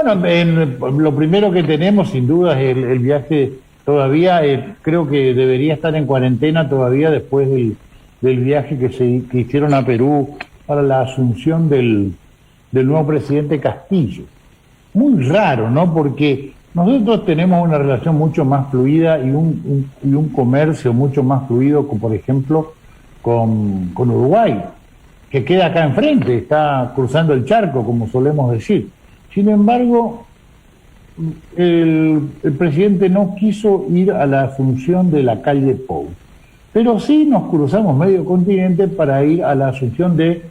Bueno, lo primero que tenemos sin duda es el viaje todavía, creo que debería estar en cuarentena todavía después del viaje que hicieron a Perú para la asunción del nuevo presidente Castillo. Muy raro, ¿no? Porque nosotros tenemos una relación mucho más fluida y un comercio mucho más fluido, por ejemplo, con Uruguay, que queda acá enfrente, está cruzando el charco, como solemos decir. Sin embargo, el presidente no quiso ir a la asunción de la calle Pou, pero sí nos cruzamos medio continente para ir a la asunción de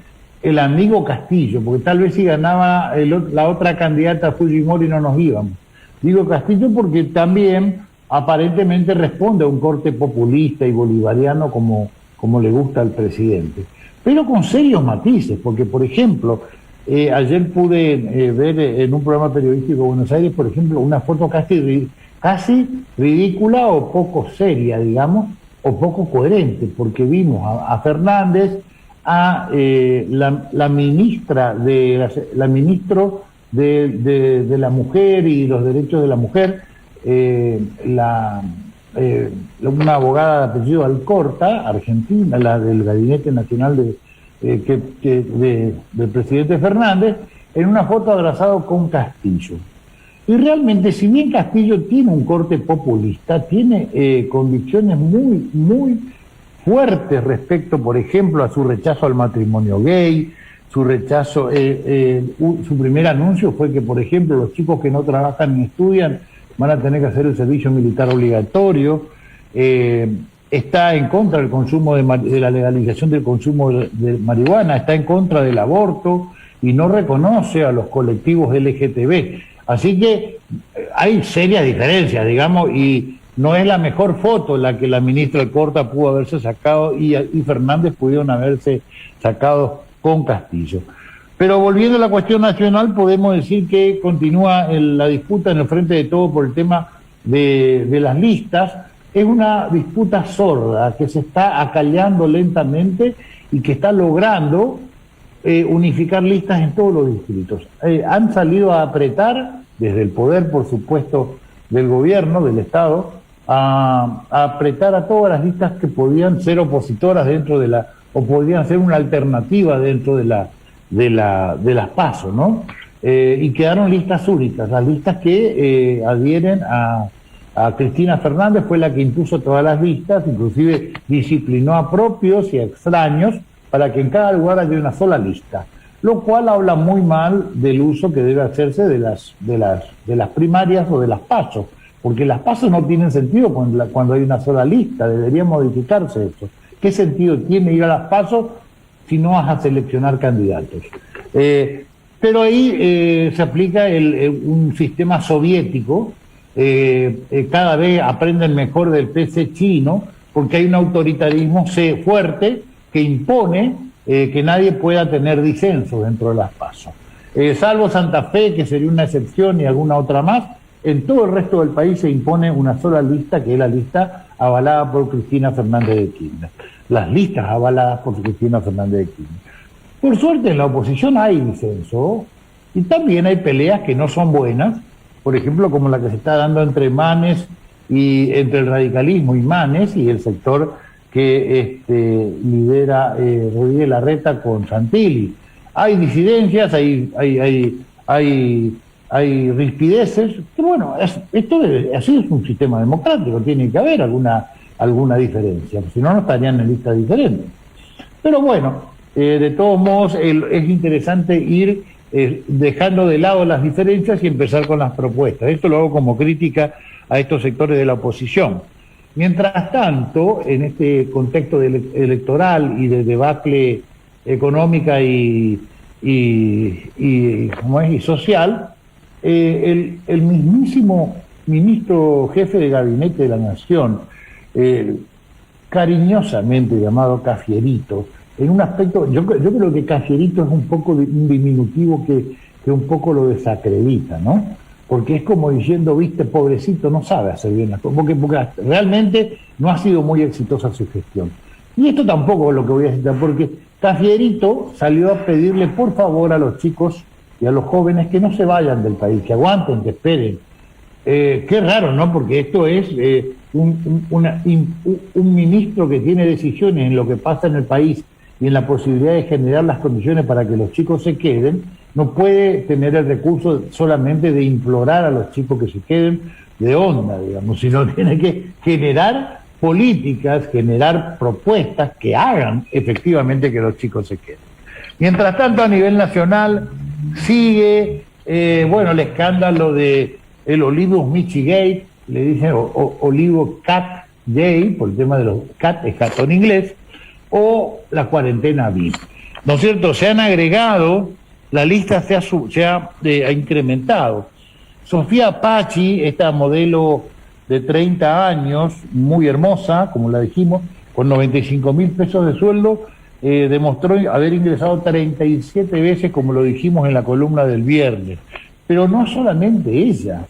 el amigo Castillo, porque tal vez si ganaba la otra candidata Fujimori no nos íbamos. Digo Castillo porque también aparentemente responde a un corte populista y bolivariano como le gusta al presidente, pero con serios matices, porque por ejemplo, ayer pude ver en un programa periodístico de Buenos Aires, por ejemplo, una foto casi ridícula o poco seria, digamos, o poco coherente, porque vimos a Fernández, a la ministra la ministro de la mujer y los derechos de la mujer, una abogada de apellido Alcorta, argentina, la del Gabinete Nacional del presidente Fernández, en una foto abrazado con Castillo. Y realmente, si bien Castillo tiene un corte populista, tiene convicciones muy, muy fuertes respecto, por ejemplo, a su rechazo al matrimonio gay, su rechazo, su primer anuncio fue que, por ejemplo, los chicos que no trabajan ni estudian van a tener que hacer el servicio militar obligatorio, está en contra del consumo de la legalización del consumo de marihuana, está en contra del aborto y no reconoce a los colectivos LGTB. Así que hay serias diferencias, digamos, y no es la mejor foto la que la ministra Alcorta pudo haberse sacado y Fernández pudieron haberse sacado con Castillo. Pero volviendo a la cuestión nacional, podemos decir que continúa la disputa en el Frente de Todos por el tema de las listas. Es una disputa sorda que se está acallando lentamente y que está logrando unificar listas en todos los distritos. Han salido a apretar, desde el poder, por supuesto, del gobierno, del Estado, a apretar a todas las listas que podían ser opositoras dentro de o podían ser una alternativa dentro de las PASO, ¿no? Y quedaron listas únicas, las listas que adhieren a Cristina Fernández, fue la que impuso todas las listas, inclusive disciplinó a propios y a extraños para que en cada lugar haya una sola lista, lo cual habla muy mal del uso que debe hacerse de las primarias o de las PASO, porque las PASO no tienen sentido cuando hay una sola lista, debería modificarse eso. ¿Qué sentido tiene ir a las PASO si no vas a seleccionar candidatos? Pero ahí se aplica un sistema soviético. Cada vez aprenden mejor del PC chino, porque hay un autoritarismo fuerte que impone que nadie pueda tener disenso dentro de las PASO. Salvo Santa Fe, que sería una excepción, y alguna otra más, en todo el resto del país se impone una sola lista, que es la lista avalada por Cristina Fernández de Kirchner. Las listas avaladas por Cristina Fernández de Kirchner. Por suerte en la oposición hay disenso, y también hay peleas que no son buenas, por ejemplo, como la que se está dando entre Manes y entre el radicalismo y Manes y el sector que lidera Rodríguez Larreta con Santilli. Hay disidencias, hay rispideces, que bueno, así es un sistema democrático, tiene que haber alguna diferencia, si no, no estarían en listas diferentes. Pero bueno, de todos modos es interesante ir dejando de lado las diferencias y empezar con las propuestas. Esto lo hago como crítica a estos sectores de la oposición. Mientras tanto, en este contexto electoral y de debacle económica y social, el mismísimo ministro jefe de gabinete de la Nación, cariñosamente llamado Cafierito, en un aspecto, yo creo que Cafierito es un poco un diminutivo que un poco lo desacredita, ¿no? Porque es como diciendo, viste, pobrecito, no sabe hacer bien las cosas, porque realmente no ha sido muy exitosa su gestión. Y esto tampoco es lo que voy a citar, porque Cafierito salió a pedirle por favor a los chicos y a los jóvenes que no se vayan del país, que aguanten, que esperen. Qué raro, ¿no? Porque esto es un ministro que tiene decisiones en lo que pasa en el país y en la posibilidad de generar las condiciones para que los chicos se queden, no puede tener el recurso solamente de implorar a los chicos que se queden de onda, digamos, sino tiene que generar políticas, generar propuestas que hagan efectivamente que los chicos se queden. Mientras tanto, a nivel nacional sigue, el escándalo de el Olivos Michigate, le dicen Olivo Cat Gay, por el tema de los cat, es gato en inglés, o la cuarentena VIP. ¿No es cierto? Se han agregado, la lista se ha incrementado. Sofía Pachi, esta modelo de 30 años, muy hermosa, como la dijimos, con 95.000 pesos de sueldo, demostró haber ingresado 37 veces, como lo dijimos en la columna del viernes. Pero no solamente ella,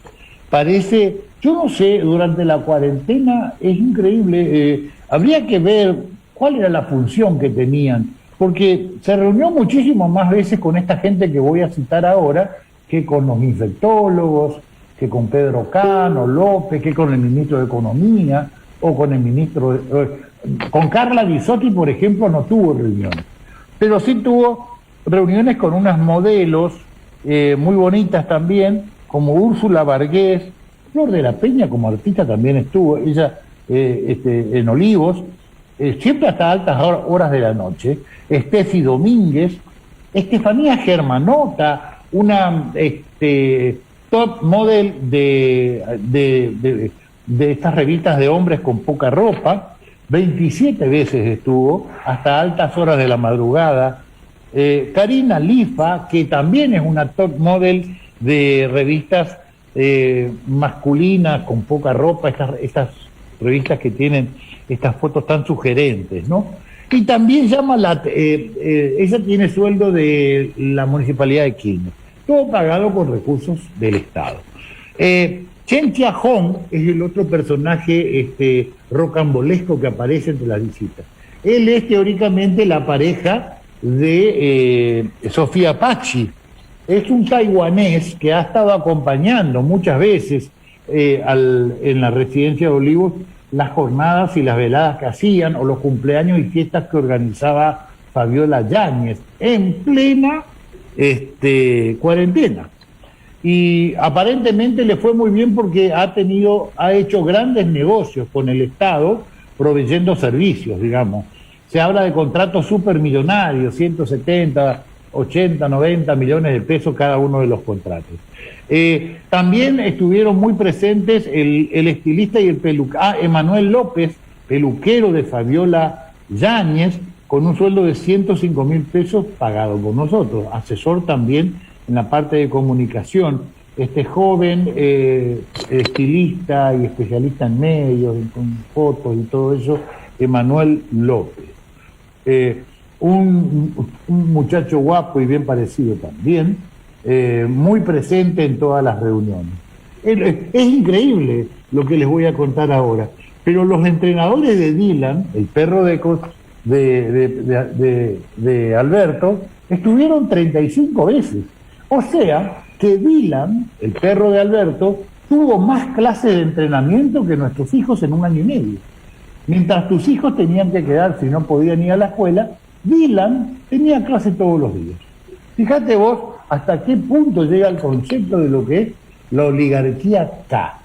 parece, yo no sé, durante la cuarentena es increíble, habría que ver cuál era la función que tenían, porque se reunió muchísimo más veces con esta gente que voy a citar ahora, que con los infectólogos, que con Pedro Cano López, que con el ministro de Economía, o con el ministro con Carla Bisotti, por ejemplo, no tuvo reuniones, pero sí tuvo reuniones con unas modelos muy bonitas también, como Úrsula Vargés, Flor de la Peña como artista también estuvo, ella en Olivos, siempre hasta altas horas de la noche, Steffi Domínguez, Estefanía Germanota, una top model de estas revistas de hombres con poca ropa, 27 veces estuvo, hasta altas horas de la madrugada. Karina Lifa, que también es una top model de revistas masculinas con poca ropa, estas revistas que tienen estas fotos tan sugerentes, ¿no? Y también ella tiene sueldo de la Municipalidad de Quilmes, todo pagado con recursos del Estado. Chen Chia-hong es el otro personaje rocambolesco que aparece entre las visitas. Él es teóricamente la pareja de Sofía Pachi. Es un taiwanés que ha estado acompañando muchas veces en la residencia de Olivos las jornadas y las veladas que hacían o los cumpleaños y fiestas que organizaba Fabiola Yáñez en plena cuarentena. Y aparentemente le fue muy bien porque ha hecho grandes negocios con el Estado proveyendo servicios, digamos. Se habla de contratos supermillonarios, 170, 80, 90 millones de pesos cada uno de los contratos. También estuvieron muy presentes el estilista y el Emanuel López, peluquero de Fabiola Yáñez, con un sueldo de 105.000 pesos pagado por nosotros, asesor también en la parte de comunicación. Este joven estilista y especialista en medios, con fotos y todo eso, Emanuel López. Un muchacho guapo y bien parecido también, muy presente en todas las reuniones. Es increíble lo que les voy a contar ahora, pero los entrenadores de Dylan, el perro de Alberto, estuvieron 35 veces. O sea, que Dylan, el perro de Alberto, tuvo más clases de entrenamiento que nuestros hijos en un año y medio. Mientras tus hijos tenían que quedarse y no podían ir a la escuela, Dylan tenía clase todos los días. Fíjate vos hasta qué punto llega el concepto de lo que es la oligarquía K.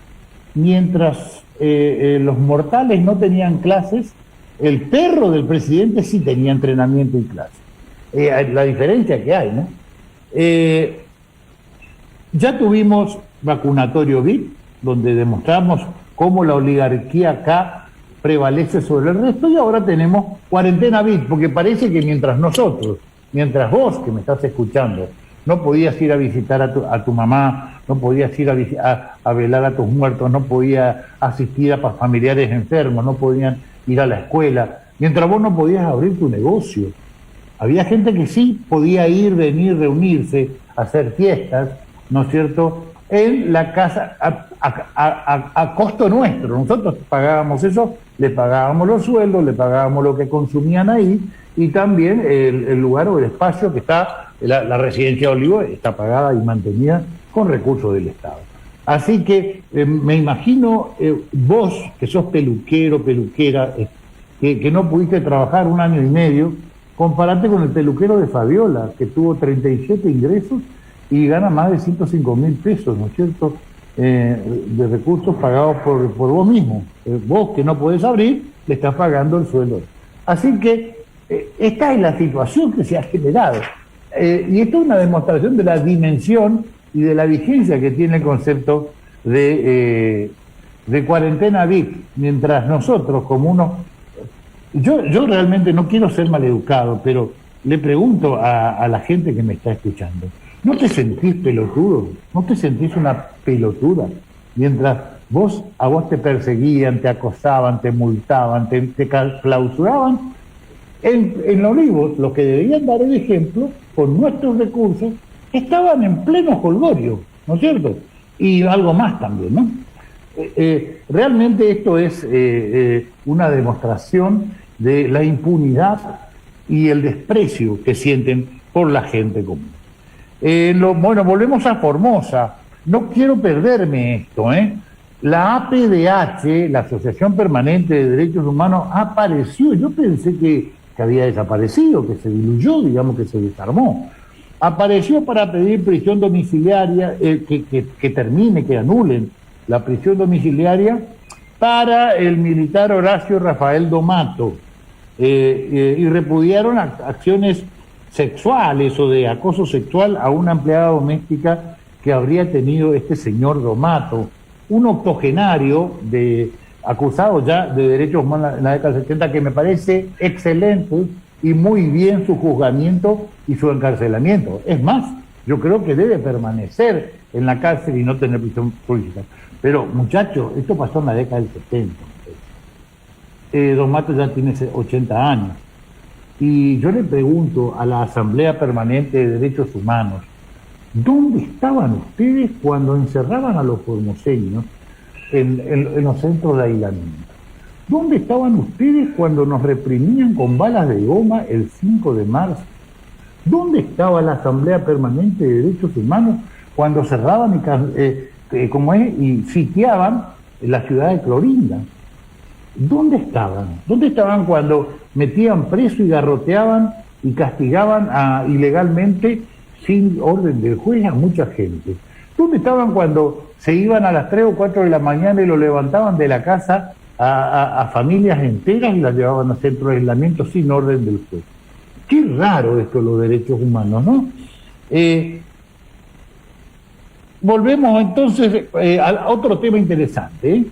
Mientras los mortales no tenían clases, el perro del presidente sí tenía entrenamiento y clases. La diferencia que hay, ¿no? Ya tuvimos vacunatorio VIP, donde demostramos cómo la oligarquía K prevalece sobre el resto, y ahora tenemos cuarentena VIP, porque parece que mientras vos que me estás escuchando, no podías ir a visitar a tu mamá, no podías ir a velar a tus muertos, no podías asistir a familiares enfermos, no podían ir a la escuela, mientras vos no podías abrir tu negocio. Había gente que sí podía ir, venir, reunirse, hacer fiestas, ¿no es cierto?, en la casa a costo nuestro. Nosotros pagábamos eso, le pagábamos los sueldos, le pagábamos lo que consumían ahí, y también el lugar o el espacio que está la residencia de Olivos está pagada y mantenida con recursos del Estado. Así que me imagino vos, que sos peluquero, peluquera, que no pudiste trabajar 1 año y medio, comparate con el peluquero de Fabiola, que tuvo 37 ingresos y gana más de 105.000 pesos, ¿no es cierto?, de recursos pagados por vos mismo. Vos, que no podés abrir, le estás pagando el sueldo. Así que esta es la situación que se ha generado. Y esto es una demostración de la dimensión y de la vigencia que tiene el concepto de cuarentena VIP, mientras nosotros, como unos... Yo realmente no quiero ser maleducado, pero le pregunto a la gente que me está escuchando, ¿no te sentís pelotudo? ¿No te sentís una pelotuda? Mientras a vos te perseguían, te acosaban, te multaban, te clausuraban, en Olivos, los que deberían dar el ejemplo, con nuestros recursos, estaban en pleno jolgorio, ¿no es cierto? Y algo más también, ¿no? Realmente esto es una demostración de la impunidad y el desprecio que sienten por la gente común. Bueno, volvemos a Formosa. No quiero perderme esto, La APDH, la Asociación Permanente de Derechos Humanos, apareció. Yo pensé que había desaparecido, que se diluyó, digamos, que se desarmó. Apareció para pedir prisión domiciliaria, que termine, que anulen la prisión domiciliaria para el militar Horacio Rafael Domato, y repudiaron acciones sexuales o de acoso sexual a una empleada doméstica que habría tenido este señor Domato, un octogenario acusado ya de derechos humanos en la década del 70, que me parece excelente y muy bien su juzgamiento y su encarcelamiento. Es más, yo creo que debe permanecer en la cárcel y no tener prisión política. Pero, muchachos, esto pasó en la década del 70. Domato ya tiene 80 años. Y yo le pregunto a la Asamblea Permanente de Derechos Humanos, ¿dónde estaban ustedes cuando encerraban a los formoseños en los centros de aislamiento? ¿Dónde estaban ustedes cuando nos reprimían con balas de goma el 5 de marzo? ¿Dónde estaba la Asamblea Permanente de Derechos Humanos cuando cerraban y sitiaban la ciudad de Clorinda? ¿Dónde estaban? ¿Dónde estaban cuando metían preso y garroteaban y castigaban ilegalmente, sin orden del juez, a mucha gente? ¿Dónde estaban cuando se iban a las 3 o 4 de la mañana y lo levantaban de la casa a familias enteras y las llevaban a centros de aislamiento sin orden del juez? Qué raro esto de los derechos humanos, ¿no? Volvemos entonces a otro tema interesante.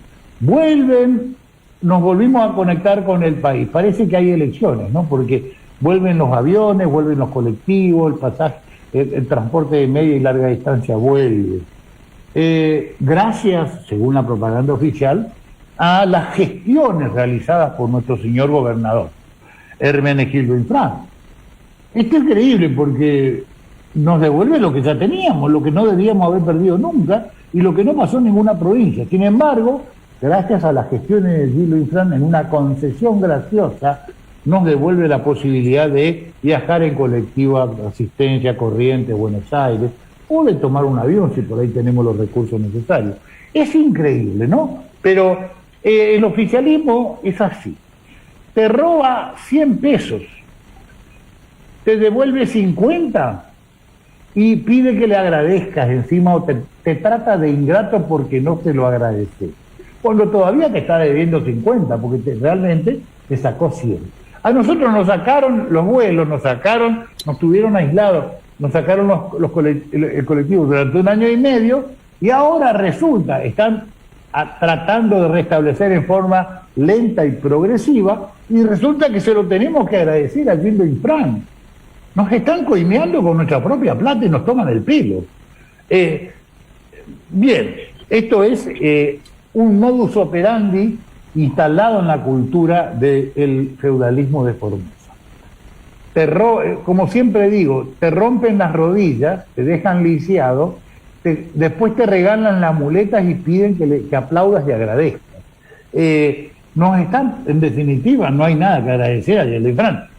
Nos volvimos a conectar con el país. Parece que hay elecciones, ¿no? Porque vuelven los aviones, vuelven los colectivos, el pasaje, el transporte de media y larga distancia vuelve. Gracias, según la propaganda oficial, a las gestiones realizadas por nuestro señor gobernador, Hermenegildo Infran. Esto es increíble porque nos devuelve lo que ya teníamos, lo que no debíamos haber perdido nunca y lo que no pasó en ninguna provincia. Sin embargo, gracias a las gestiones de Gildo Infran, en una concesión graciosa, nos devuelve la posibilidad de viajar en colectivo a Asistencia, Corrientes, Buenos Aires, o de tomar un avión si por ahí tenemos los recursos necesarios. Es increíble, ¿no? Pero el oficialismo es así. Te roba 100 pesos, te devuelve 50 y pide que le agradezcas encima, o te trata de ingrato porque no te lo agradece, cuando todavía te está debiendo 50, porque realmente te sacó 100. A nosotros nos sacaron los vuelos, nos tuvieron aislados, nos sacaron el colectivo durante 1 año y medio, y ahora resulta, están tratando de restablecer en forma lenta y progresiva, y resulta que se lo tenemos que agradecer a Gildo Infran. Nos están coimeando con nuestra propia plata y nos toman el pelo. Bien, esto es un modus operandi instalado en la cultura del feudalismo de Formosa. Como siempre digo, te rompen las rodillas, te dejan lisiado, después te regalan las muletas y piden que aplaudas y agradezcas. En definitiva, no hay nada que agradecer a Gildo Infran.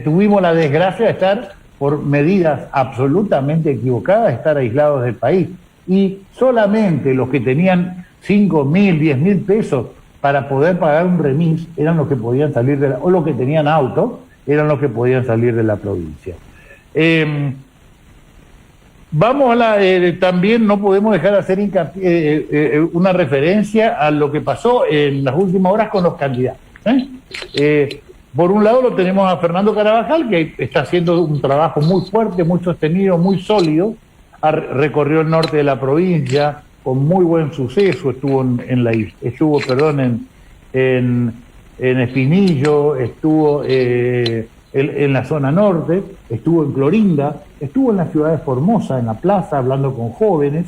Tuvimos la desgracia de estar por medidas absolutamente equivocadas, estar aislados del país. Y solamente los que tenían 5.000, 10.000 pesos para poder pagar un remis eran los que podían salir o los que tenían auto eran los que podían salir de la provincia. Vamos a también no podemos dejar de hacer una referencia a lo que pasó en las últimas horas con los candidatos. Por un lado lo tenemos a Fernando Carabajal, que está haciendo un trabajo muy fuerte, muy sostenido, muy sólido. Recorrió el norte de la provincia con muy buen suceso, estuvo en Espinillo, estuvo en la zona norte, estuvo en Clorinda, estuvo en la ciudad de Formosa, en la plaza, hablando con jóvenes,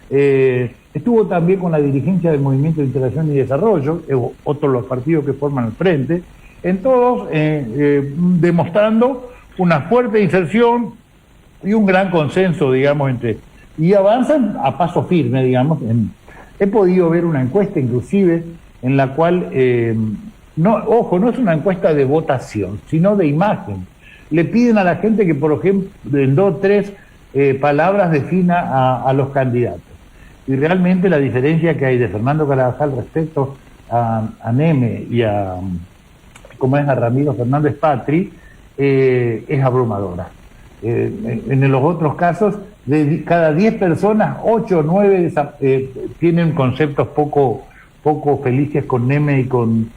estuvo también con la dirigencia del Movimiento de Integración y Desarrollo, otro de los partidos que forman el frente, en todos demostrando una fuerte inserción y un gran consenso, digamos, y avanzan a paso firme, digamos. He podido ver una encuesta inclusive en la cual, no es una encuesta de votación, sino de imagen. Le piden a la gente que, por ejemplo, en 2 o 3 palabras defina a los candidatos. Y realmente la diferencia que hay de Fernando Carabajal respecto a Neme y a Ramiro Fernández Patri es abrumadora. En los otros casos, de cada 10 personas, 8 o 9 tienen conceptos poco felices con Neme y con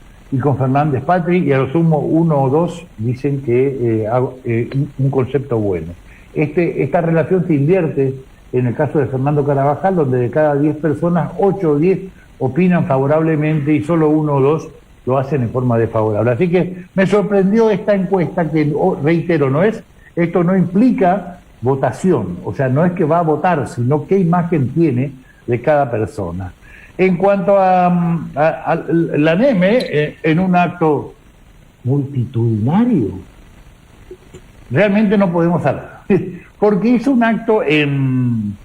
Fernández Patri, y a lo sumo 1 o 2 dicen que un concepto bueno. Esta relación se invierte en el caso de Fernando Carabajal, donde de cada 10 personas, 8 o 10 opinan favorablemente y solo 1 o 2 lo hacen en forma desfavorable. Así que me sorprendió esta encuesta que, reitero, esto no implica votación, o sea, no es que va a votar, sino qué imagen tiene de cada persona. En cuanto a la Neme, en un acto multitudinario, realmente no podemos hablar, porque hizo un acto en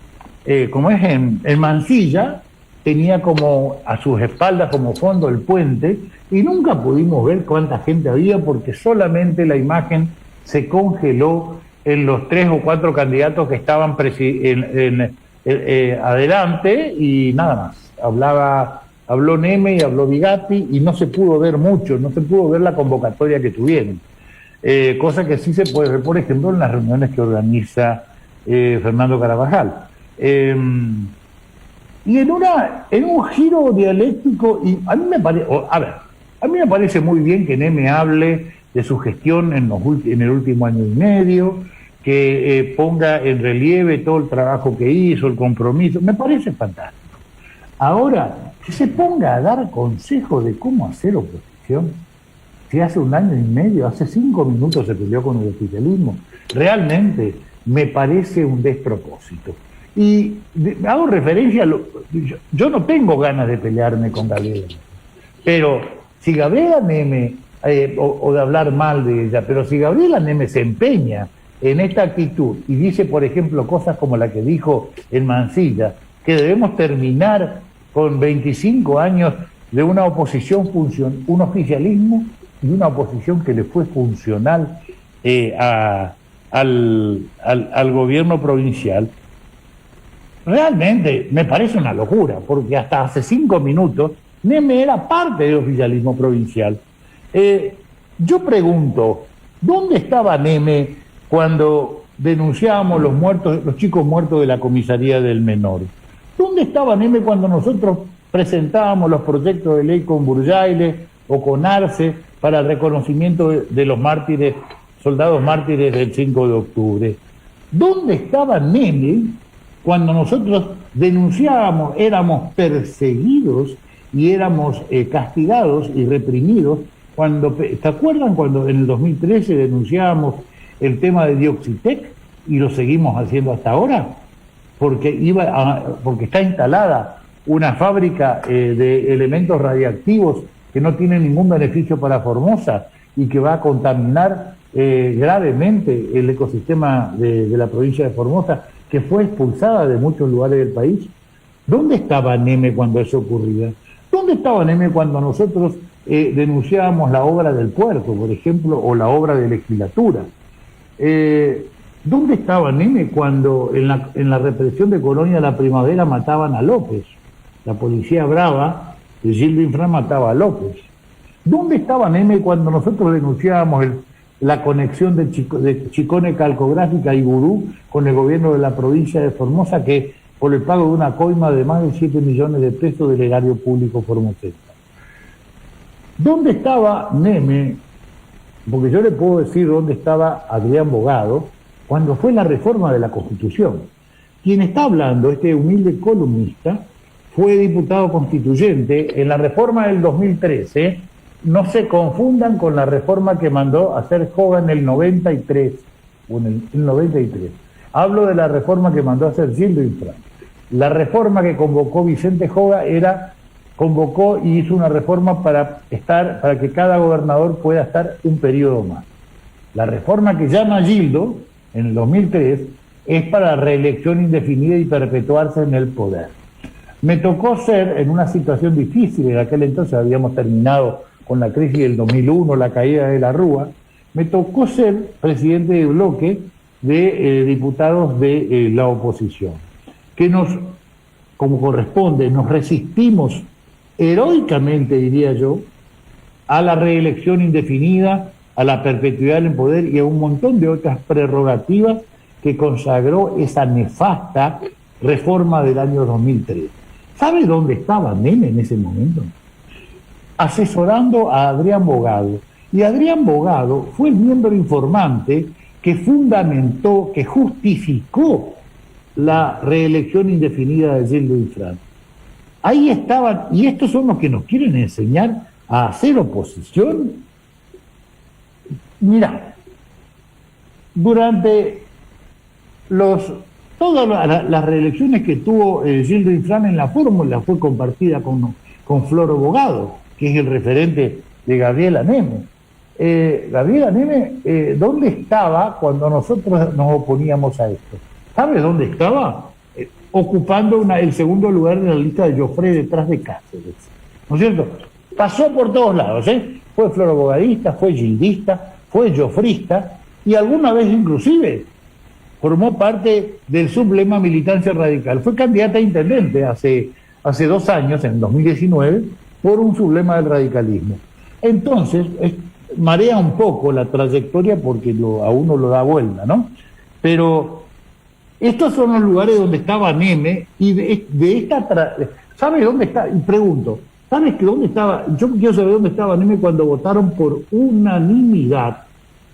Mansilla, tenía como a sus espaldas como fondo el puente, y nunca pudimos ver cuánta gente había, porque solamente la imagen se congeló en los 3 o 4 candidatos que estaban adelante, y nada más. Habló Neme y habló Bigatti, y no se pudo ver mucho, no se pudo ver la convocatoria que tuvieron. Cosa que sí se puede ver, por ejemplo, en las reuniones que organiza Fernando Carabajal. Y en un giro dialéctico, y a mí me parece muy bien que Neme hable de su gestión en el último año y medio, que ponga en relieve todo el trabajo que hizo, el compromiso, me parece fantástico. Ahora, que se ponga a dar consejos de cómo hacer oposición, si hace 1 año y medio, hace 5 minutos se peleó con el oficialismo, realmente me parece un despropósito. Y hago referencia yo no tengo ganas de pelearme con Gabriela, pero si Gabriela Neme, o de hablar mal de ella, pero si Gabriela Neme se empeña en esta actitud y dice, por ejemplo, cosas como la que dijo en Mansilla, que debemos terminar con 25 años de una oposición un oficialismo y una oposición que le fue funcional al gobierno provincial, realmente me parece una locura, porque hasta hace 5 minutos Neme era parte del oficialismo provincial. Yo pregunto, ¿dónde estaba Neme cuando denunciábamos los chicos muertos de la comisaría del Menor? ¿Dónde estaba Neme cuando nosotros presentábamos los proyectos de ley con Burjaile o con Arce para el reconocimiento de los mártires, soldados mártires del 5 de octubre? ¿Dónde estaba Neme cuando nosotros denunciábamos, éramos perseguidos y éramos castigados y reprimidos? ¿Te acuerdan cuando en el 2013 denunciábamos el tema de Dioxitec y lo seguimos haciendo hasta ahora? Porque está instalada una fábrica de elementos radiactivos que no tiene ningún beneficio para Formosa y que va a contaminar gravemente el ecosistema de la provincia de Formosa, que fue expulsada de muchos lugares del país. ¿Dónde estaba Neme cuando eso ocurría? ¿Dónde estaba Neme cuando nosotros denunciábamos la obra del puerto, por ejemplo, o la obra de legislatura? ¿Dónde estaba Neme cuando en la represión de Colonia La Primavera mataban a López? La policía brava de Gildo Infran mataba a López. ¿Dónde estaba Neme cuando nosotros denunciábamos la conexión de Chicone Calcográfica y Gurú con el gobierno de la provincia de Formosa, que por el pago de una coima de más de 7 millones de pesos del erario público formosense? ¿Dónde estaba Neme? Porque yo le puedo decir dónde estaba Adrián Bogado cuando fue la reforma de la Constitución. Quien está hablando, este humilde columnista, fue diputado constituyente en la reforma del 2013. No se confundan con la reforma que mandó a hacer Joga en el 93, o en el 93. Hablo de la reforma que mandó a hacer Gildo Infran. La reforma que convocó Vicente Joga convocó y hizo una reforma para que cada gobernador pueda estar un periodo más. La reforma que llama Gildo, en el 2003, es para reelección indefinida y perpetuarse en el poder. Me tocó ser en una situación difícil, en aquel entonces habíamos terminado con la crisis del 2001, la caída de la Rúa, me tocó ser presidente de bloque de diputados de la oposición, que como corresponde, nos resistimos heroicamente, diría yo, a la reelección indefinida, a la perpetuidad en el poder y a un montón de otras prerrogativas que consagró esa nefasta reforma del año 2003. ¿Sabe dónde estaba Neme en ese momento? Asesorando a Adrián Bogado. Y Adrián Bogado fue el miembro informante que fundamentó, que justificó la reelección indefinida de Gildo Infran. Ahí estaban, y estos son los que nos quieren enseñar a hacer oposición. Mirá, durante todas las reelecciones que tuvo Gildo Infran en la fórmula fue compartida con Floro Bogado, que es el referente de Gabriela Neme. Gabriela Neme, ¿dónde estaba cuando nosotros nos oponíamos a esto? ¿Sabe dónde estaba? Ocupando el segundo lugar en la lista de Joffre detrás de Cáceres. ¿No es cierto? Pasó por todos lados, ¿eh? Fue Floro Bogadista, fue gildista, fue joffrista y alguna vez inclusive formó parte del sublema militancia radical. Fue candidata a intendente hace 2 años, en 2019, por un sublema del radicalismo. Entonces, marea un poco la trayectoria porque a uno lo da vuelta, ¿no? Pero estos son los lugares donde estaba Neme y ¿sabes dónde está? Y pregunto, ¿sabes que dónde estaba? Yo quiero saber dónde estaba Neme cuando votaron por unanimidad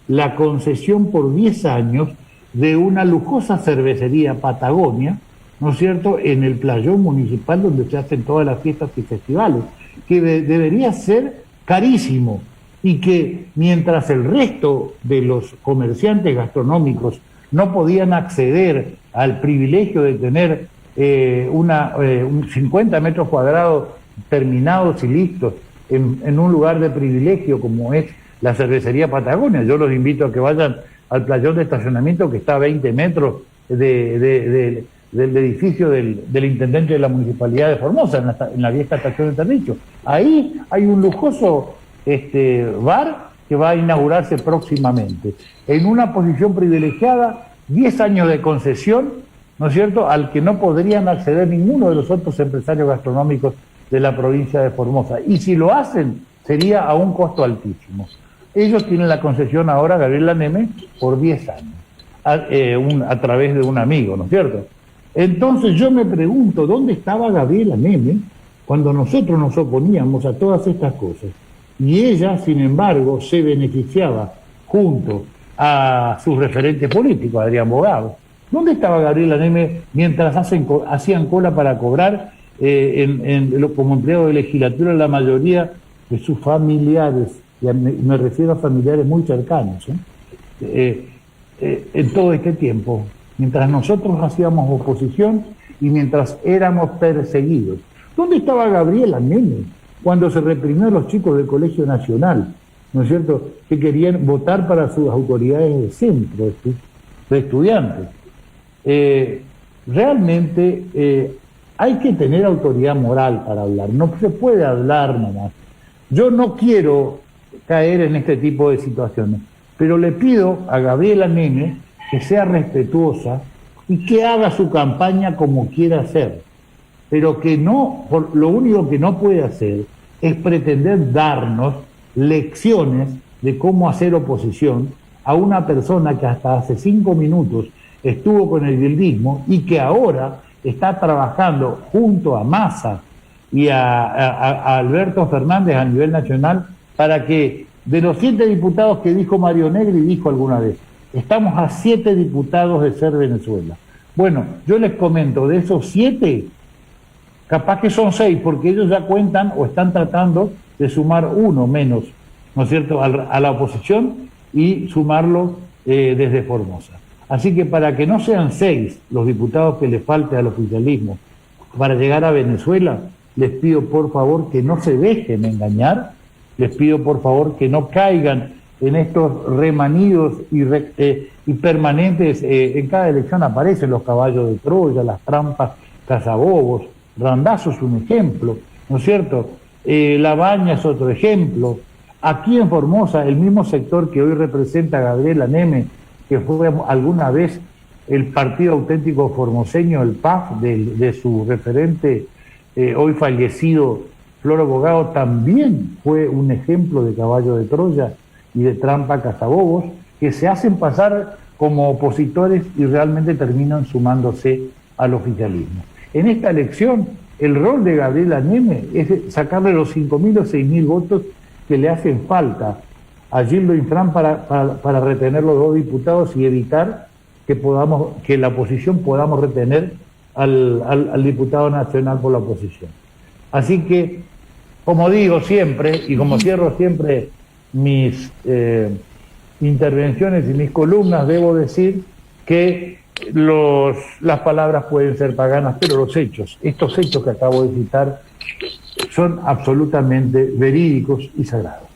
la concesión por 10 años de una lujosa cervecería Patagonia, ¿no es cierto?, en el playón municipal donde se hacen todas las fiestas y festivales, que debería ser carísimo y que mientras el resto de los comerciantes gastronómicos no podían acceder al privilegio de tener 50 metros cuadrados terminados y listos en un lugar de privilegio como es la cervecería Patagonia. Yo los invito a que vayan al playón de estacionamiento que está a 20 metros del edificio del intendente de la municipalidad de Formosa, en la vieja estación de Terricho. Ahí hay un lujoso bar que va a inaugurarse próximamente, en una posición privilegiada, 10 años de concesión, ¿no es cierto?, al que no podrían acceder ninguno de los otros empresarios gastronómicos de la provincia de Formosa. Y si lo hacen, sería a un costo altísimo. Ellos tienen la concesión ahora, Gabriela Neme, por 10 años, a través de un amigo, ¿no es cierto? Entonces yo me pregunto, ¿dónde estaba Gabriela Neme cuando nosotros nos oponíamos a todas estas cosas? Y ella, sin embargo, se beneficiaba junto a sus referentes políticos, Adrián Bogado. ¿Dónde estaba Gabriela Neme mientras hacían cola para cobrar como empleado de legislatura la mayoría de sus familiares? Y me refiero a familiares muy cercanos, en todo este tiempo, mientras nosotros hacíamos oposición y mientras éramos perseguidos. ¿Dónde estaba Gabriela Neme cuando se reprimió a los chicos del Colegio Nacional, ¿no es cierto?, que querían votar para sus autoridades de centro, de estudiantes? Realmente hay que tener autoridad moral para hablar, no se puede hablar nomás. Yo no quiero caer en este tipo de situaciones, pero le pido a Gabriela Neme que sea respetuosa y que haga su campaña como quiera hacer, pero que no, lo único que no puede hacer es pretender darnos lecciones de cómo hacer oposición a una persona que hasta hace 5 minutos estuvo con el guildismo y que ahora está trabajando junto a Massa y a Alberto Fernández a nivel nacional para que de los 7 diputados que dijo Mario Negri, dijo alguna vez, estamos a 7 diputados de ser Venezuela. Bueno, yo les comento, de esos 7, capaz que son 6, porque ellos ya cuentan o están tratando de sumar uno menos, ¿no es cierto?, a la oposición y sumarlo desde Formosa. Así que para que no sean 6 los diputados que le falte al oficialismo para llegar a Venezuela, les pido por favor que no se dejen engañar, les pido por favor que no caigan en estos remanidos y permanentes. En cada elección aparecen los caballos de Troya, las trampas, cazabobos. Randazzo es un ejemplo, ¿no es cierto? La Baña es otro ejemplo. Aquí en Formosa, el mismo sector que hoy representa a Gabriela Neme, que fue alguna vez el Partido Auténtico Formoseño, el PAF, de su referente hoy fallecido Floro Bogado, también fue un ejemplo de caballo de Troya y de trampa cazabobos, que se hacen pasar como opositores y realmente terminan sumándose al oficialismo. En esta elección, el rol de Gabriela Neme es sacarle los 5.000 o 6.000 votos que le hacen falta a Gildo Infran para retener los 2 diputados y evitar que la oposición podamos retener al diputado nacional por la oposición. Así que, como digo siempre, y como cierro siempre mis intervenciones y mis columnas, debo decir que las palabras pueden ser paganas, pero los hechos, estos hechos que acabo de citar, son absolutamente verídicos y sagrados.